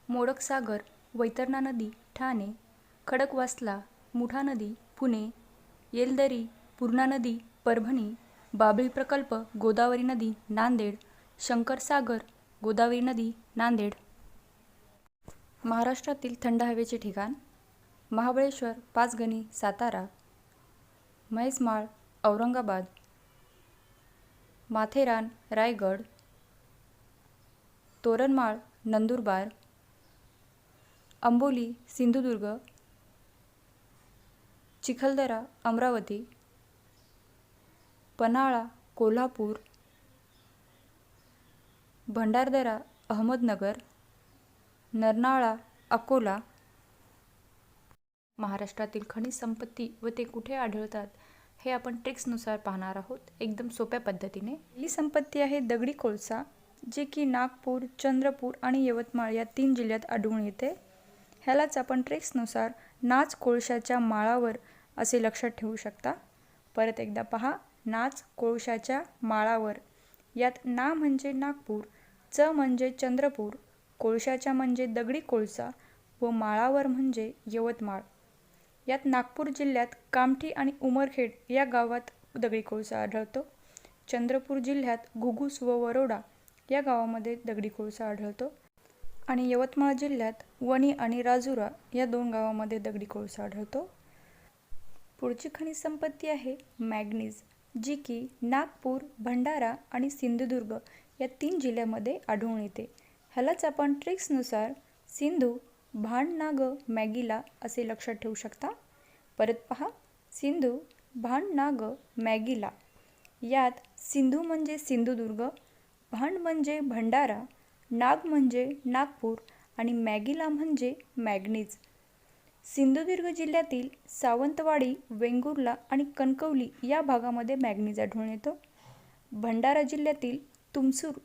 मोडक सागर, वैतरणा नदी ठाणे, खडकवासला, मुठा नदी पुणे, येलदरी, पूर्णा नदी परभणी, बाभळी प्रकल्प, गोदावरी नदी नांदेड, शंकरसागर, गोदावरी नदी नांदेड. महाराष्ट्रातील थंड हवेचे ठिकाण: महाबळेश्वर, पाचगणी, सातारा, म्हैसमाळ, औरंगाबाद, माथेरान, रायगड, तोरणमाळ, नंदुरबार, अंबोली, सिंधुदुर्ग, चिखलदरा, अमरावती, पन्हाळा, कोल्हापूर, भंडारदरा, अहमदनगर, नरनाळा, अकोला. महाराष्ट्रातील खनिज संपत्ती व ते कुठे आढळतात हे आपण ट्रिक्सनुसार पाहणार आहोत, एकदम सोप्या पद्धतीने. पहिली संपत्ती आहे दगडी कोळसा, जे की नागपूर, चंद्रपूर आणि यवतमाळ या 3 जिल्ह्यात आढळून येते. ह्यालाच आपण ट्रिक्सनुसार नाच कोळशाच्या माळावर असे लक्षात ठेवू शकता. परत एकदा पहा, नाच कोळशाच्या माळावर. यात ना म्हणजे नागपूर, च म्हणजे चंद्रपूर, कोळशाच्या म्हणजे दगडी कोळसा व माळावर म्हणजे यवतमाळ. यात नागपूर जिल्ह्यात कामठी आणि उमरखेड या गावात दगडी कोळसा आढळतो. चंद्रपूर जिल्ह्यात घुगुस व वरोडा या गावामध्ये दगडी कोळसा आढळतो आणि यवतमाळ जिल्ह्यात वणी आणि राजुरा या 2 गावामध्ये दगडी कोळसा आढळतो. पुढची खनिज संपत्ती आहे मॅग्नीज, जी की नागपूर, भंडारा आणि सिंधुदुर्ग या 3 जिल्ह्यामध्ये आढळून येते. ह्यालाच आपण ट्रिक्सनुसार सिंधू भांड नाग मॅगीला असे लक्षात ठेवू शकता. परत पहा, सिंधू भांड नाग मॅगीला. यात सिंधू म्हणजे सिंधुदुर्ग, भांड म्हणजे भंडारा, नाग म्हणजे नागपूर आणि मॅगीला म्हणजे मॅग्नीज. सिंधुदुर्ग जिल्ह्यातील सावंतवाडी, वेंगुर्ला आणि कणकवली या भागामध्ये मॅग्नीज आढळून येतो. भंडारा जिल्ह्यातील तुमसूर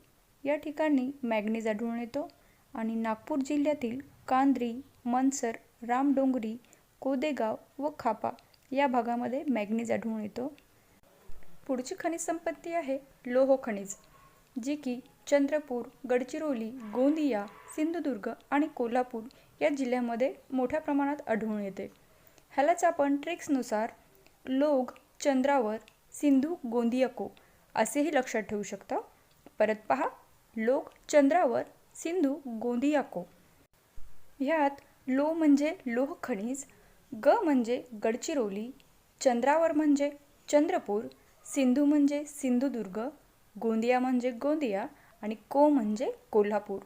या ठिकाणी मॅग्नीज आढळून येतो आणि नागपूर जिल्ह्यातील कांद्री, मनसर, रामडोंगरी, कोदेगाव व खापा या भागामध्ये मॅग्नीज आढळून येतो. पुढची खनिज संपत्ती आहे लोह खनिज, जी की चंद्रपूर, गडचिरोली, गोंदिया, सिंधुदुर्ग आणि कोल्हापूर या जिल्ह्यामध्ये मोठ्या प्रमाणात आढळून येते. ह्यालाच आपण ट्रिक्सनुसार लोग चंद्रावर, सिंधू गोंदियाको असेही लक्षात ठेवू शकता. परत पहा, लोग चंद्रावर, सिंधू गोंदियाको. ह्यात लो म्हणजे लोह खनिज, ग म्हणजे गडचिरोली, चंद्रावर म्हणजे चंद्रपूर, सिंधू म्हणजे सिंधुदुर्ग, गोंदिया म्हणजे गोंदिया आणि को म्हणजे कोल्हापूर.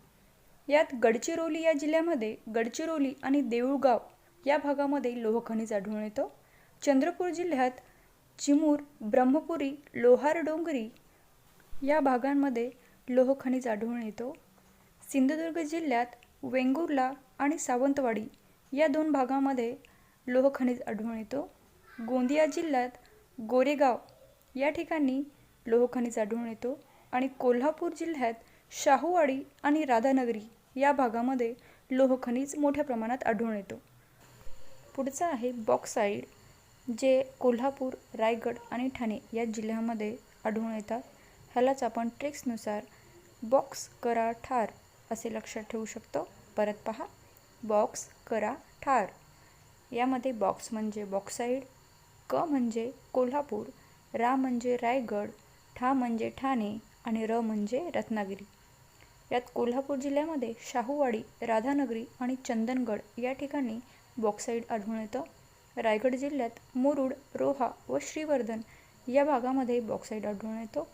यात गडचिरोली या जिल्ह्यामध्ये गडचिरोली आणि देऊळगाव या भागामध्ये लोहखनिज आढळून येतो. चंद्रपूर जिल्ह्यात चिमूर, ब्रह्मपुरी, लोहार डोंगरी या भागांमध्ये लोहखनिज आढळून येतो. सिंधुदुर्ग जिल्ह्यात वेंगुर्ला आणि सावंतवाडी या 2 भागामध्ये लोहखनिज आढळून येतो. गोंदिया जिल्ह्यात गोरेगाव या ठिकाणी लोहखनिज आढळून येतो आणि कोल्हापूर जिल्ह्यात शाहूवाडी आणि राधानगरी या भागामध्ये लोहखनिज मोठ्या प्रमाणात आढळून येतो. पुढचं आहे बॉक्साईड, जे कोल्हापूर, रायगड आणि ठाणे या जिल्ह्यामध्ये आढळून येतात. ह्यालाच आपण ट्रिक्सनुसार बॉक्स करा ठार असे लक्षात ठेवू शकतो. परत पहा, बॉक्स करा ठार. यामध्ये बॉक्स म्हणजे बॉक्साईड, क म्हणजे कोल्हापूर, रा म्हणजे रायगड, ठा म्हणजे ठाणे आणि र म्हणजे रत्नागिरी. यात कोल्हापूर जिल्ह्यामध्ये शाहूवाडी, राधानगरी आणि चंदनगड या ठिकाणी बॉक्साईड आढळून येतं. रायगड जिल्ह्यात मुरुड, रोहा व श्रीवर्धन या भागामध्ये बॉक्साईड आढळून येतो.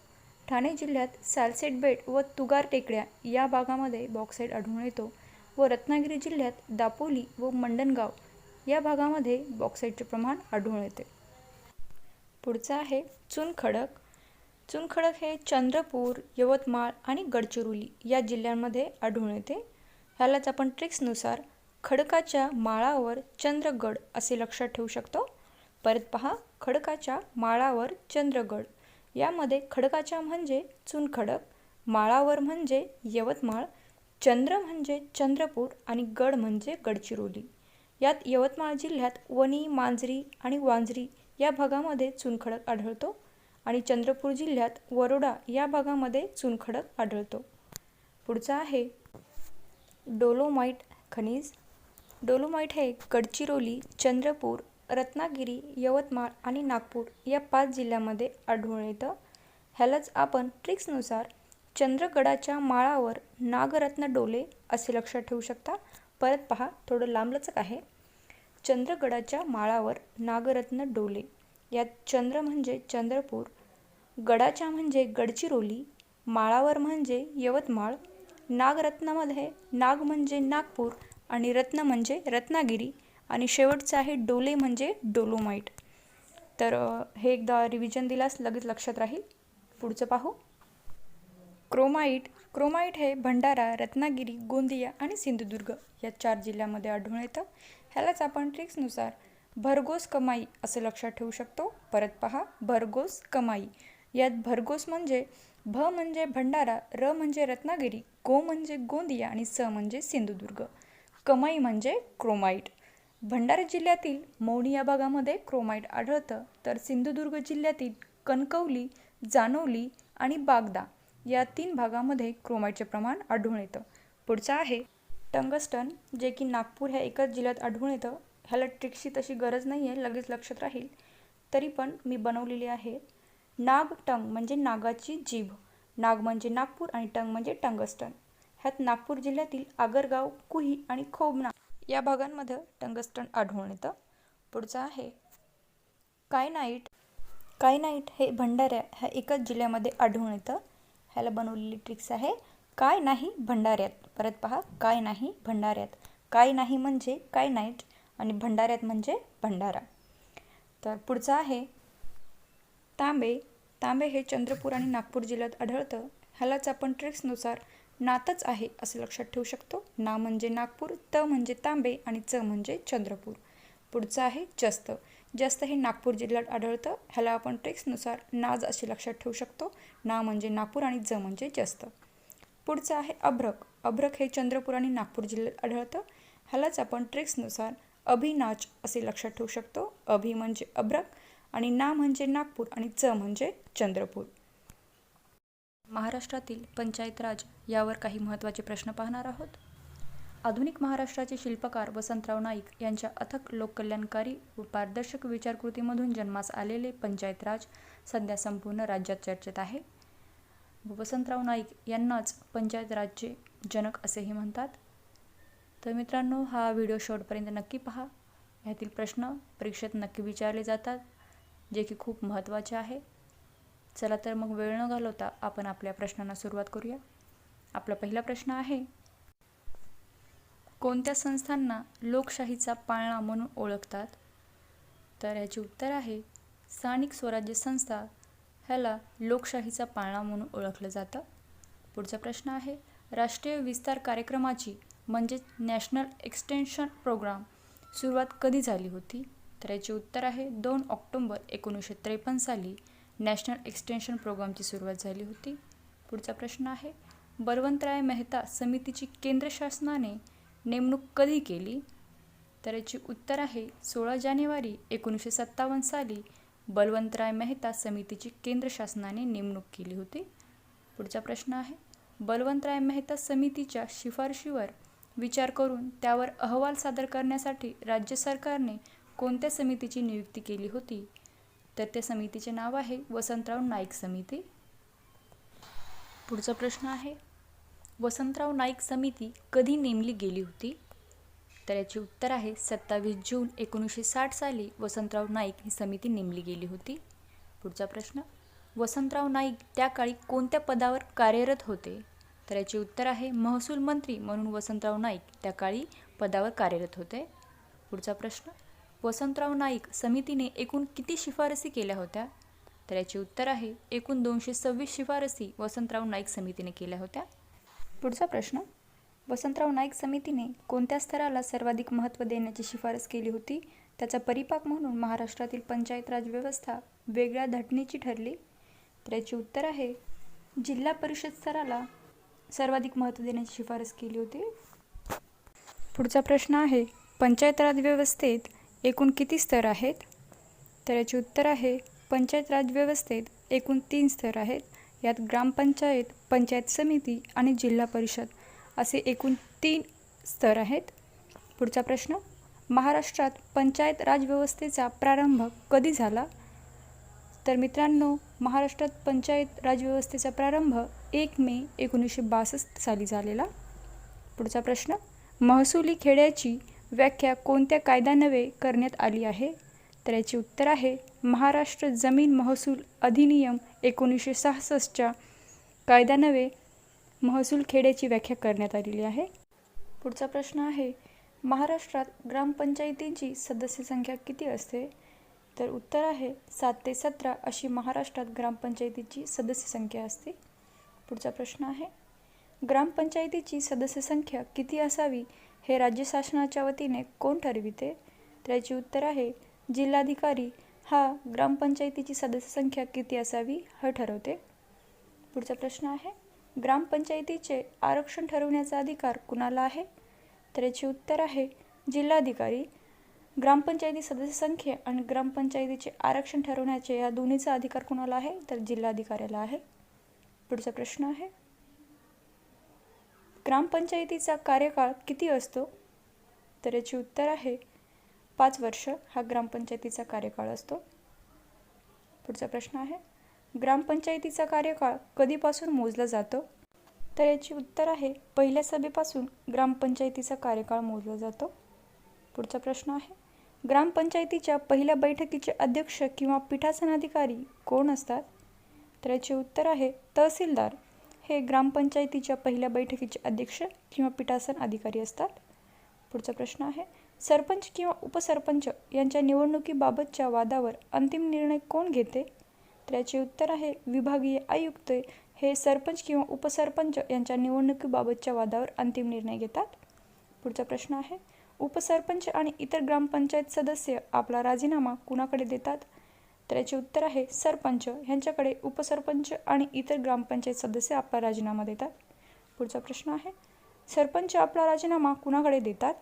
ठाणे जिल्ह्यात सालसेट बेट व तुगार टेकड्या या भागामध्ये बॉक्साईड आढळून येतो व रत्नागिरी जिल्ह्यात दापोली व मंडणगाव या भागामध्ये बॉक्साईडचे प्रमाण आढळून येते. पुढचं आहे चुनखडक. चुनखडक हे चंद्रपूर, यवतमाळ आणि गडचिरोली या जिल्ह्यांमध्ये आढळून येते. ह्यालाच आपण ट्रिक्सनुसार खडकाच्या माळावर चंद्रगड असे लक्षात ठेवू शकतो. परत पहा, खडकाच्या माळावर चंद्रगड. यामध्ये खडकाच्या म्हणजे चुनखडक, माळावर म्हणजे यवतमाळ, चंद्र म्हणजे चंद्रपूर आणि गड म्हणजे गडचिरोली. यात यवतमाळ जिल्ह्यात वणी, मांजरी आणि वांजरी या भागामध्ये चुनखडक आढळतो आणि चंद्रपूर जिल्ह्यात वरोडा या भागामध्ये चुनखडक आढळतो. पुढचा आहे डोलोमाइट खनिज. डोलोमाइट हे गडचिरोली, चंद्रपूर, रत्नागिरी, यवतमाळ आणि नागपूर या 5 जिल्ह्यांमध्ये आढळून येतं. ह्यालाच आपण ट्रिक्सनुसार चंद्रगडाच्या माळावर नागरत्न डोले असे लक्षात ठेवू शकता. परत पहा, थोडं लांबलचक आहे. चंद्रगडाच्या माळावर नागरत्न डोले. यात चंद्र म्हणजे चंद्रपूर, गडाच्या म्हणजे गडचिरोली, माळावर म्हणजे यवतमाळ, नागरत्नामध्ये नाग म्हणजे नागपूर आणि रत्न म्हणजे रत्नागिरी आणि शेवटचं आहे डोले म्हणजे डोलोमाइट. तर हे एकदा रिव्हिजन दिल्यास लगेच लक्षात राहील. पुढचं पाहू. क्रोमाइट. क्रोमाइट हे भंडारा, रत्नागिरी, गोंदिया आणि सिंधुदुर्ग या 4 जिल्ह्यांमध्ये आढळून येतं. ह्यालाच आपण ट्रिक्सनुसार भरघोस कमाई असे लक्षात ठेवू शकतो. परत पहा, भरघोस कमाई. यात भरघोस म्हणजे भ म्हणजे भंडारा, र म्हणजे रत्नागिरी, गो म्हणजे गोंदिया आणि स म्हणजे सिंधुदुर्ग. कमाई म्हणजे क्रोमाइट. भंडारा जिल्ह्यातील मौनी या भागामध्ये क्रोमाइट आढळतं, तर सिंधुदुर्ग जिल्ह्यातील कणकवली, जानोली आणि बागदा या 3 भागामध्ये क्रोमाइटचे प्रमाण आढळून येतं. पुढचं आहे टंगस्टन, जे की नागपूर ह्या एकाच जिल्ह्यात आढळून येतं. ह्याला ट्रिक्सची तशी गरज नाही आहे, लगेच लक्षात राहील. तरी पण मी बनवलेली आहे. नाग टंग म्हणजे नागाची जीभ. नाग म्हणजे नागपूर आणि टंग म्हणजे टंगस्टन. ह्यात नागपूर जिल्ह्यातील आगरगाव, कुही आणि खोबना या भागांमध्ये टंगस्टन आढळून येतं. पुढचं आहे कायनाईट. कायनाईट हे भंडारा ह्या एकाच जिल्ह्यामध्ये आढळून येतं. ह्याला बनवलेली ट्रिक्स आहे काय नाही भंडाऱ्यात. परत पहा, काय नाही भंडाऱ्यात. काय नाही म्हणजे कायनाईट आणि भंडाऱ्यात म्हणजे भंडारा. तर पुढचं आहे तांबे. तांबे हे चंद्रपूर आणि नागपूर जिल्ह्यात आढळतं. ह्यालाच आपण ट्रिक्सनुसार नातच आहे असे लक्षात ठेवू शकतो. ना म्हणजे नागपूर, त म्हणजे तांबे आणि च म्हणजे चंद्रपूर. पुढचं आहे जस्त. जस्त हे नागपूर जिल्ह्यात आढळतं. ह्याला आपण ट्रिक्सनुसार नाज असे लक्षात ठेवू शकतो. ना म्हणजे नागपूर आणि ज म्हणजे जस्त. पुढचं आहे अभ्रक. अभ्रक हे चंद्रपूर आणि नागपूर जिल्ह्यात आढळतं. ह्यालाच आपण ट्रिक्सनुसार अभिनाच असे लक्षात ठेवू शकतो. अभि म्हणजे अभ्रक आणि ना म्हणजे नागपूर आणि च म्हणजे चंद्रपूर. महाराष्ट्रातील पंचायत राज यावर काही महत्त्वाचे प्रश्न पाहणार आहोत. आधुनिक महाराष्ट्राचे शिल्पकार वसंतराव नाईक यांच्या अथक लोककल्याणकारी व पारदर्शक विचारकृतीमधून जन्मास आलेले पंचायत राज सध्या संपूर्ण राज्यात चर्चेत आहे. वसंतराव नाईक यांनाच पंचायत राजचे जनक असेही म्हणतात. तर मित्रांनो, हा व्हिडिओ शेवटपर्यंत नक्की पहा. ह्यातील प्रश्न परीक्षेत नक्की विचारले जातात, जे की खूप महत्त्वाचे आहे. चला तर मग वेळ न घालवता आपण आपल्या प्रश्नांना सुरुवात करूया. आपला पहिला प्रश्न आहे, कोणत्या संस्थांना लोकशाहीचा पाळणा म्हणून ओळखतात? तर याचे उत्तर आहे स्थानिक स्वराज्य संस्था ह्याला लोकशाहीचा पाळणा म्हणून ओळखलं जातं. पुढचा प्रश्न आहे, राष्ट्रीय विस्तार कार्यक्रमाची म्हणजेच नॅशनल एक्सटेन्शन प्रोग्राम सुरुवात कधी झाली होती? तर याचे उत्तर आहे 2 ऑक्टोबर 1953 साली नॅशनल एक्सटेन्शन प्रोग्रामची सुरुवात झाली होती. पुढचा प्रश्न आहे, बलवंतराय मेहता समितीची केंद्र शासनाने नेमणूक कधी केली? तर याचे उत्तर आहे 16 जानेवारी 1957 साली बलवंतराय मेहता समितीची केंद्र शासनाने नेमणूक केली होती. पुढचा प्रश्न आहे, बलवंतराय मेहता समितीच्या शिफारशीवर विचार करून त्यावर अहवाल सादर करण्यासाठी राज्य सरकारने कोणत्या समितीची नियुक्ती केली होती? तर त्या समितीचे नाव आहे वसंतराव नाईक समिती. पुढचा प्रश्न आहे, वसंतराव नाईक समिती कधी नेमली गेली होती? तर याचे उत्तर आहे 27 जून 1960 साली वसंतराव नाईक ही समिती नेमली गेली होती. पुढचा प्रश्न, वसंतराव नाईक त्या काळी कोणत्या पदावर कार्यरत होते? तर याचे उत्तर आहे महसूल मंत्री म्हणून वसंतराव नाईक त्या काळी पदावर कार्यरत होते. पुढचा प्रश्न, वसंतराव नाईक समितीने एकूण किती शिफारसी केल्या होत्या? तर याचे उत्तर आहे एकूण 226 शिफारसी वसंतराव नाईक समितीने केल्या होत्या. पुढचा प्रश्न, वसंतराव नाईक समितीने कोणत्या स्तराला सर्वाधिक महत्त्व देण्याची शिफारस केली होती? त्याचा परिपाक म्हणून महाराष्ट्रातील पंचायत राज व्यवस्था वेगळ्या धाटणीची ठरली. तर याचे उत्तर आहे जिल्हा परिषद स्तराला सर्वाधिक महत्त्व देण्याची शिफारस केली होती. पुढचा प्रश्न आहे, पंचायत राज व्यवस्थेत एकूण किती स्तर आहेत? तर याचे उत्तर आहे पंचायत राज व्यवस्थेत एकूण 3 स्तर आहेत. यात ग्रामपंचायत, पंचायत समिती आणि जिल्हा परिषद असे एकूण 3 स्तर आहेत. पुढचा प्रश्न, महाराष्ट्रात पंचायत राज व्यवस्थेचा प्रारंभ कधी झाला? तर मित्रांनो, महाराष्ट्रात पंचायत राज व्यवस्थेचा प्रारंभ 1 मे 1962 साली झालेला. पुढचा प्रश्न, महसुली खेड्याची व्याख्या कोणत्या कायद्यान्वये करण्यात आली आहे? तर याचे उत्तर आहे महाराष्ट्र जमीन महसूल अधिनियम 1966च्या कायद्यान्वये महसूल खेड्याची व्याख्या करण्यात आलेली आहे. पुढचा प्रश्न आहे, महाराष्ट्रात ग्रामपंचायतींची सदस्य संख्या किती असते? तर उत्तर आहे 7 ते 17 अशी महाराष्ट्रात ग्रामपंचायतीची सदस्य संख्या असते. पुढचा प्रश्न आहे, ग्रामपंचायतीची सदस्य संख्या किती असावी हे राज्य शासनाच्या वतीने कोण ठरविते? तर याचे उत्तर आहे जिल्हाधिकारी हा ग्रामपंचायतीची सदस्य संख्या किती असावी हे ठरवते. पुढचा प्रश्न आहे, ग्रामपंचायतीचे आरक्षण ठरवण्याचा अधिकार कुणाला आहे? तर याचे उत्तर आहे जिल्हाधिकारी. ग्रामपंचायती सदस्य संख्या आणि ग्रामपंचायतीचे आरक्षण ठरवण्याचे या दोन्हीचा अधिकार कुणाला आहे? तर जिल्हाधिकाऱ्याला आहे. पुढचा प्रश्न आहे, ग्रामपंचायतीचा कार्यकाळ किती असतो? तर याचे उत्तर आहे 5 वर्ष हा ग्रामपंचायतीचा कार्यकाळ असतो. पुढचा प्रश्न आहे, ग्रामपंचायतीचा कार्यकाळ कधीपासून मोजला जातो? तर याचे उत्तर आहे पहिल्या सभेपासून ग्रामपंचायतीचा कार्यकाळ मोजला जातो. पुढचा प्रश्न आहे, ग्रामपंचायतीच्या पहिल्या बैठकीचे अध्यक्ष किंवा पीठासनाधिकारी कोण असतात? तर याचे उत्तर आहे तहसीलदार हे ग्रामपंचायतीच्या पहिल्या बैठकीचे अध्यक्ष किंवा पीठासन अधिकारी असतात. पुढचा प्रश्न आहे, सरपंच किंवा उपसरपंच यांच्या निवडणुकीबाबतच्या वादावर अंतिम निर्णय कोण घेते? तर याचे उत्तर आहे विभागीय आयुक्त हे सरपंच किंवा उपसरपंच यांच्या निवडणुकीबाबतच्या वादावर अंतिम निर्णय घेतात. पुढचा प्रश्न आहे, उपसरपंच आणि इतर ग्रामपंचायत सदस्य आपला राजीनामा कुणाकडे देतात? तर याचे उत्तर आहे सरपंच यांच्याकडे उपसरपंच आणि इतर ग्रामपंचायत सदस्य आपला राजीनामा देतात. पुढचा प्रश्न आहे, सरपंच आपला राजीनामा कुणाकडे देतात?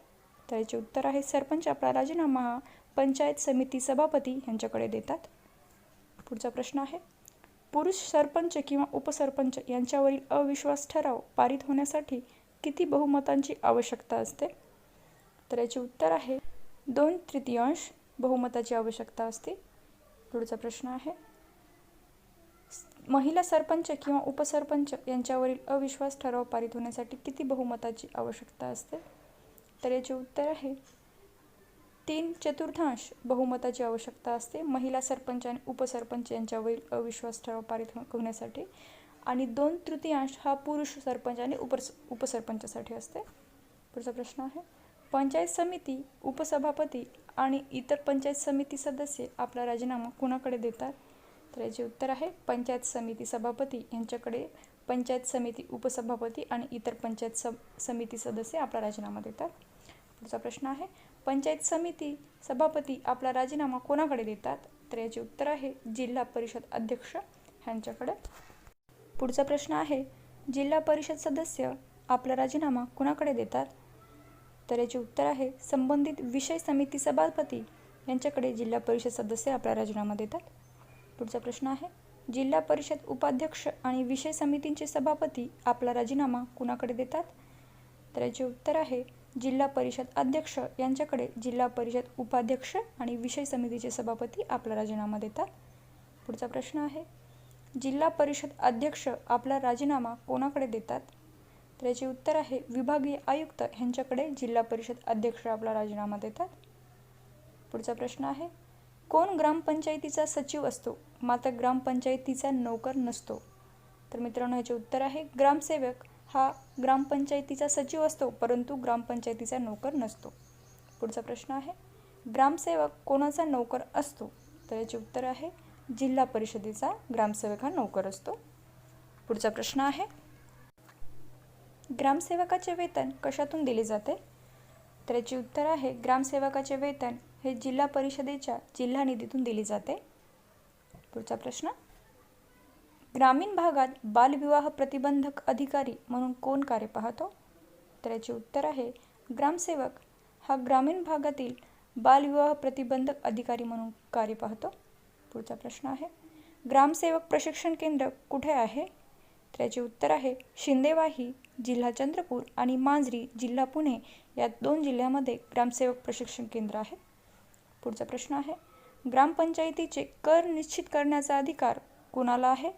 तर याचे उत्तर आहे सरपंच आपला राजीनामा पंचायत समिती सभापती यांच्याकडे देतात. पुढचा प्रश्न आहे, पुरुष सरपंच किंवा उपसरपंच यांच्यावरील अविश्वास ठराव पारित होण्यासाठी किती बहुमतांची आवश्यकता असते? तर याचे उत्तर आहे 2/3 बहुमताची आवश्यकता असते. पुढचा प्रश्न आहे, महिला सरपंच किंवा उपसरपंच यांच्यावरील अविश्वास ठराव पारित होण्यासाठी किती बहुमताची आवश्यकता असते? तर याचे उत्तर आहे 3/4 बहुमताची आवश्यकता असते महिला सरपंच आणि उपसरपंच यांच्यावरील अविश्वास ठराव पारित होण्यासाठी, आणि 2/3 हा पुरुष सरपंच आणि उपसरपंचासाठी असते. पुढचा प्रश्न आहे, पंचायत समिती, उपसभापती आणि इतर पंचायत समिती सदस्य आपला राजीनामा कुणाकडे देतात? तर याचे उत्तर आहे पंचायत समिती सभापती यांच्याकडे पंचायत समिती उपसभापती आणि इतर पंचायत समिती सदस्य आपला राजीनामा देतात. पुढचा प्रश्न आहे, पंचायत समिती सभापती आपला राजीनामा कोणाकडे देतात? तर याचे उत्तर आहे जिल्हा परिषद अध्यक्ष यांच्याकडे. पुढचा प्रश्न आहे, जिल्हा परिषद सदस्य आपला राजीनामा कुणाकडे देतात? तर याचे उत्तर आहे संबंधित विषय समिती सभापती यांच्याकडे जिल्हा परिषद सदस्य आपला राजीनामा देतात. पुढचा प्रश्न आहे, जिल्हा परिषद उपाध्यक्ष आणि विषय समितींचे सभापती आपला राजीनामा कुणाकडे देतात? तर याचे उत्तर आहे जिल्हा परिषद अध्यक्ष यांच्याकडे जिल्हा परिषद उपाध्यक्ष आणि विषय समितीचे सभापती आपला राजीनामा देतात. पुढचा प्रश्न आहे, जिल्हा परिषद अध्यक्ष आपला राजीनामा कोणाकडे देतात? तर याचे उत्तर आहे विभागीय आयुक्त यांच्याकडे जिल्हा परिषद अध्यक्ष आपला राजीनामा देतात. पुढचा प्रश्न आहे, कोण ग्रामपंचायतीचा सचिव असतो मात्र ग्रामपंचायतीचा नोकर नसतो? तर मित्रांनो, याचे उत्तर आहे ग्रामसेवक हा ग्रामपंचायतीचा सचिव असतो परंतु ग्रामपंचायतीचा नोकर नसतो. पुढचा प्रश्न आहे, ग्रामसेवक कोणाचा नोकर असतो? तर याचे उत्तर आहे जिल्हा परिषदेचा ग्रामसेवक हा नोकर असतो. पुढचा प्रश्न आहे, ग्रामसेवकाचे वेतन कशातून दिले जाते? तर याचे उत्तर आहे ग्रामसेवकाचे वेतन हे जिल्हा परिषदेच्या जिल्हा निधीतून दिले जाते. पुढचा प्रश्न, ग्रामीण भागात बालविवाह प्रतिबंधक अधिकारी म्हणून कोण कार्य पाहतो? तर याचे उत्तर आहे ग्रामसेवक हा ग्रामीण भागातील बालविवाह प्रतिबंधक अधिकारी म्हणून कार्य पाहतो. पुढचा प्रश्न आहे, ग्रामसेवक प्रशिक्षण केंद्र कुठे आहे? तर याचे उत्तर आहे शिंदेवाही जिल्हा चंद्रपूर आणि मांजरी जिल्हा पुणे या 2 जिल्ह्यामध्ये ग्रामसेवक प्रशिक्षण केंद्र आहे. पुढचा प्रश्न आहे, ग्रामपंचायतीचे कर निश्चित करण्याचा अधिकार कुणाला आहे?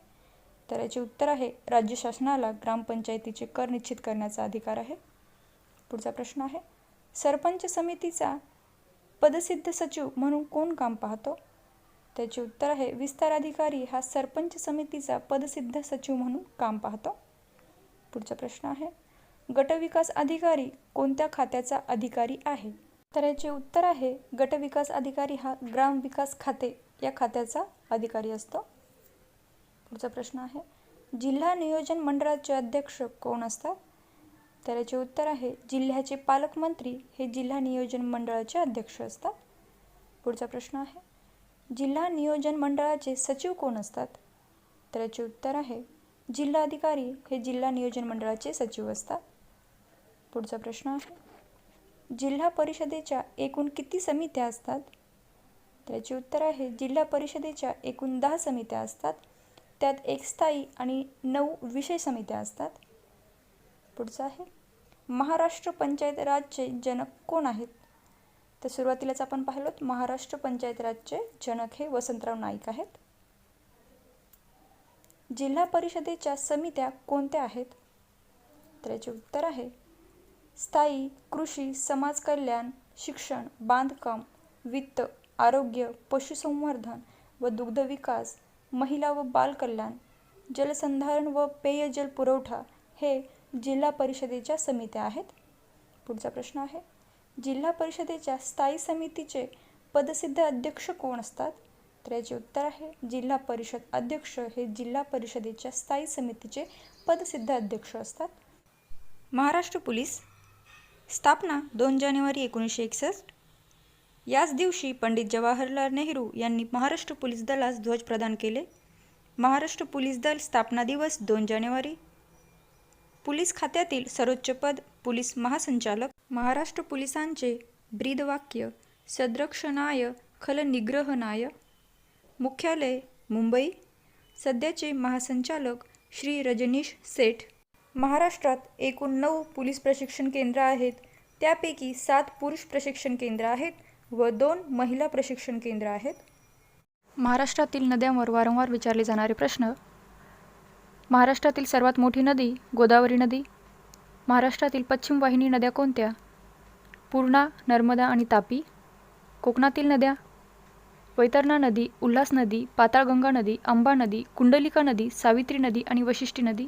तर याचे उत्तर आहे राज्य शासनाला ग्रामपंचायतीचे कर निश्चित करण्याचा अधिकार आहे. पुढचा प्रश्न आहे, सरपंच समितीचा पदसिद्ध सचिव म्हणून कोण काम पाहतो? त्याचे उत्तर आहे विस्तार अधिकारी हा सरपंच समितीचा पदसिद्ध सचिव म्हणून काम पाहतो. पुढचा प्रश्न आहे, गटविकास अधिकारी कोणत्या खात्याचा अधिकारी आहे? तर याचे उत्तर आहे गटविकास अधिकारी हा ग्रामविकास खाते या खात्याचा अधिकारी असतो. पुढचा प्रश्न आहे, जिल्हा नियोजन मंडळाचे अध्यक्ष कोण असतात? तर याचे उत्तर आहे जिल्ह्याचे पालकमंत्री हे जिल्हा नियोजन मंडळाचे अध्यक्ष असतात. पुढचा प्रश्न आहे, जिल्हा नियोजन मंडळाचे सचिव कोण असतात? तर याचे उत्तर आहे जिल्हाधिकारी हे जिल्हा नियोजन मंडळाचे सचिव असतात. पुढचा प्रश्न आहे, जिल्हा परिषदेच्या एकूण किती समित्या असतात? तर याचे उत्तर आहे जिल्हा परिषदेच्या एकूण 10 समित्या असतात. त्यात 1 स्थायी आणि 9 विषय समित्या असतात. पुढचा आहे, महाराष्ट्र पंचायत राजचे जनक कोण आहेत? तर सुरुवातीलाच आपण पाहिलोत महाराष्ट्र पंचायत राजचे जनक हे वसंतराव नाईक आहेत. जिल्हा परिषदेच्या समित्या कोणत्या आहेत? तर याचे उत्तर आहे स्थायी, कृषी, समाज कल्याण, शिक्षण, बांधकाम, वित्त, आरोग्य, पशुसंवर्धन व दुग्ध विकास, महिला व बाल कल्याण, जलसंधारण व पेयजल पुरवठा हे जिल्हा परिषदेच्या समित्या आहेत. पुढचा प्रश्न आहे, जिल्हा परिषदेच्या स्थायी समितीचे पदसिद्ध अध्यक्ष कोण असतात? तर याचे उत्तर आहे जिल्हा परिषद अध्यक्ष हे जिल्हा परिषदेच्या स्थायी समितीचे पदसिद्ध अध्यक्ष असतात. महाराष्ट्र पोलीस स्थापना 2 जानेवारी 1961. याच दिवशी पंडित जवाहरलाल नेहरू यांनी महाराष्ट्र पोलीस दलास ध्वज प्रदान केले. महाराष्ट्र पोलीस दल स्थापना दिवस 2 जानेवारी. पोलीस खात्यातील सर्वोच्च पद पोलीस महासंचालक. महाराष्ट्र पोलिसांचे ब्रीदवाक्य सद्रक्षणाय खलनिग्रहणाय. मुख्यालय मुंबई. सध्याचे महासंचालक श्री रजनीश सेठ. महाराष्ट्रात एकूण 9 पोलीस प्रशिक्षण केंद्र आहेत. त्यापैकी 7 पुरुष प्रशिक्षण केंद्र आहेत व 2 महिला प्रशिक्षण केंद्र आहेत. महाराष्ट्रातील नद्यांवर वारंवार विचारले जाणारे प्रश्न. महाराष्ट्रातील सर्वात मोठी नदी गोदावरी नदी. महाराष्ट्रातील पश्चिम वाहिनी नद्या कोणत्या? पूर्णा, नर्मदा आणि तापी. कोकणातील नद्या: वैतरणा नदी, उल्हास नदी, पाताळगंगा नदी, अंबा नदी, कुंडलिका नदी, सावित्री नदी आणि वशिष्ठी नदी.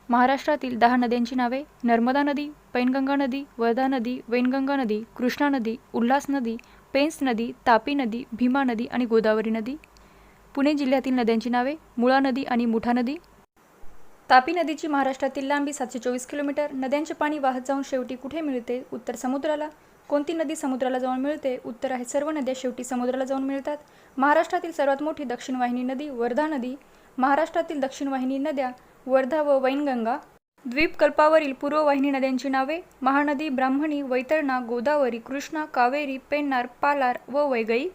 महाराष्ट्रातील 10 नद्यांची नावे: नर्मदा नदी, पैनगंगा नदी, वर्धा नदी, वैनगंगा नदी, कृष्णा नदी, उल्हास नदी, पेंच नदी, तापी नदी, भीमा नदी आणि गोदावरी नदी. पुणे जिल्ह्यातील नद्यांची नावे: मुळा नदी आणि मुठा नदी. तापी नदीची महाराष्ट्रातील लांबी 724 किलोमीटर. नद्यांचे पाणी वाहत जाऊन शेवटी कुठे मिळते? उत्तर: समुद्राला. कोणती नदी समुद्राला जाऊन मिळते? उत्तर आहे सर्व नद्या शेवटी समुद्राला जाऊन मिळतात. महाराष्ट्रातील सर्वात मोठी दक्षिण वाहिनी नदी: वर्धा नदी. महाराष्ट्रातील दक्षिण वाहिनी नद्या: वर्धा व वैनगंगा. द्वीपकल्पावरील पूर्व वाहिनी नद्यांची नावे: महानदी, ब्राह्मणी, वैतरणा, गोदावरी, कृष्णा, कावेरी, पेन्नार, पालार व वैगई.